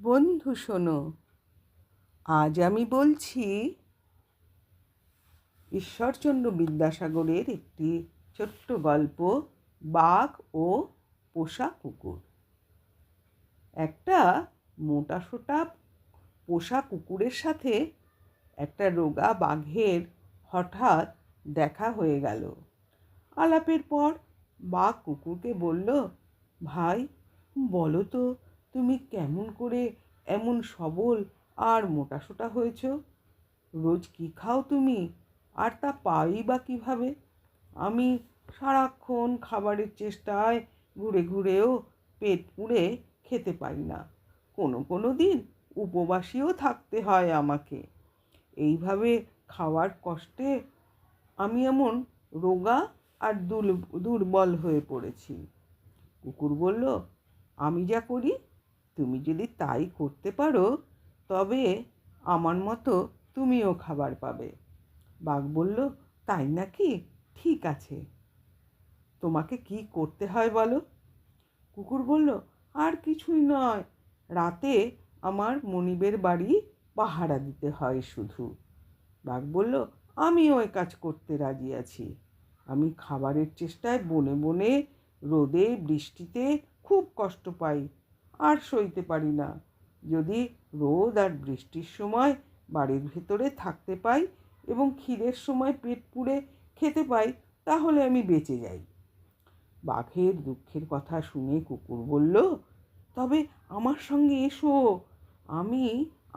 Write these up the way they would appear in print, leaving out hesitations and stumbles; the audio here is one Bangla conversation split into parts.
বন্ধু শোনো, আজ আমি বলছি ঈশ্বরচন্দ্র বিদ্যাসাগরের একটি ছোট্ট গল্প, বাঘ ও পোষা কুকুর। একটা মোটাসোটা পোষা কুকুরের সাথে একটা রোগা বাঘের হঠাৎ দেখা হয়ে গেল। আলাপের পর বাঘ কুকুরকে বলল, ভাই, বলো তো তুমি কেমন করে এমন সবল আর মোটাসোটা হয়েছ? রোজ কী খাও তুমি, আর তা পাই বা কীভাবে? আমি সারাক্ষণ খাবারের চেষ্টায় ঘুরে ঘুরেও পেট পুড়ে খেতে পারি না। কোনো দিন উপবাসীও থাকতে হয় আমাকে। এইভাবে খাওয়ার কষ্টে আমি এমন রোগা আর দুর্বল হয়ে পড়েছি। কুকুর বলল, আমি যা করি তুমি যদি তাই করতে পারো তবে আমার মতো তুমিও খাবার পাবে। বাঘ বলল, তাই নাকি? ঠিক আছে, তোমাকে কি করতে হয় বলো। কুকুর বলল, আর কিছুই নয়, রাতে আমার মনিবের বাড়ি পাহারা দিতে হয় শুধু। বাঘ বলল, আমিও এ কাজ করতে রাজি আছি। আমি খাবারের চেষ্টায় বনে বনে রোদে বৃষ্টিতে খুব কষ্ট পাই, আর সইতে পারি না। যদি রোদ আর বৃষ্টির সময় বাড়ির ভেতরে থাকতে পাই এবং খিদের সময় পেট পুড়ে খেতে পাই, তাহলে আমি বেঁচে যাই। বাঘের দুঃখের কথা শুনে কুকুর বলল, তবে আমার সঙ্গে এসো, আমি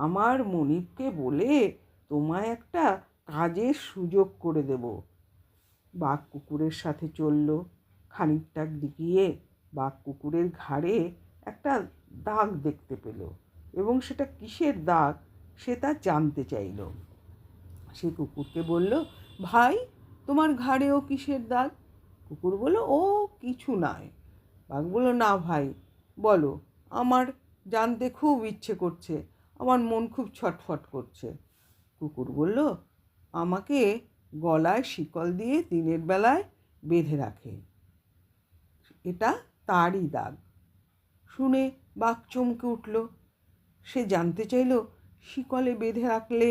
আমার মনিবকে বলে তোমায় একটা কাজের সুযোগ করে দেব। বাঘ কুকুরের সাথে চলল। খানিকটা গিয়ে বাঘ কুকুরের ঘাড়ে একটা দাগ দেখতে পেল এবং সেটা কিসের দাগ সে তা জানতে চাইল। সে কুকুরকে বলল, ভাই, তোমার ঘাড়েও কিসের দাগ? কুকুর বলল, ও কিছু নয়। বাঘ বলল, না ভাই, বলো, আমার জানতে খুব ইচ্ছে করছে, আমার মন খুব ছটফট করছে। কুকুর বলল, আমাকে গলায় শিকল দিয়ে দিনের বেলায় বেঁধে রাখে, এটা তারই দাগ। শুনে বাঘ চমকে উঠল। সে জানতে চাইল, শিকলে বেঁধে রাখলে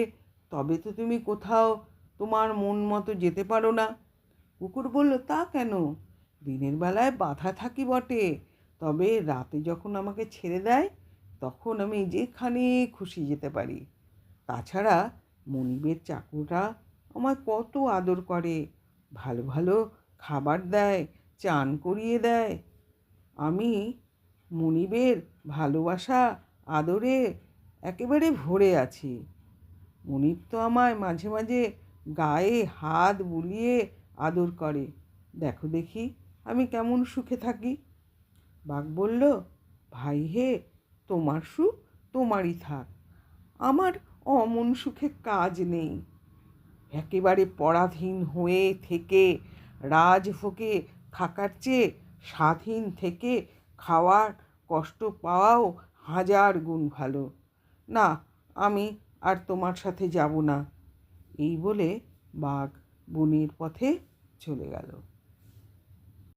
তবে তো তুমি কোথাও তোমার মন মতো যেতে পারো না। কুকুর বলল, তা কেন? দিনের বেলায় বাঁধা থাকি বটে, তবে রাতে যখন আমাকে ছেড়ে দেয় তখন আমি যেখানে খুশি যেতে পারি। তাছাড়া মনিবের চাকররা আমায় কত আদর করে, ভালো ভালো খাবার দেয়, চান করিয়ে দেয়। আমি মনিবের ভালোবাসা আদরে একেবারে ভরে আছি। মনিব তো আমায় মাঝে মাঝে গায়ে হাত বুলিয়ে আদর করে, দেখো দেখি আমি কেমন সুখে থাকি। বাঘ বলল, ভাই হে, তোমার সুখ তোমারই থাক, আমার অমন সুখে কাজ নেই। একেবারে পরাধীন হয়ে থেকে রাজভোগে থাকার চেয়ে স্বাধীন থেকে খাওয়ার কষ্ট পাওয়াও 1000 গুণ ভালো। না, আমি আর তোমার সাথে যাব না। এই বলে বাঘ বনের পথে চলে গেল।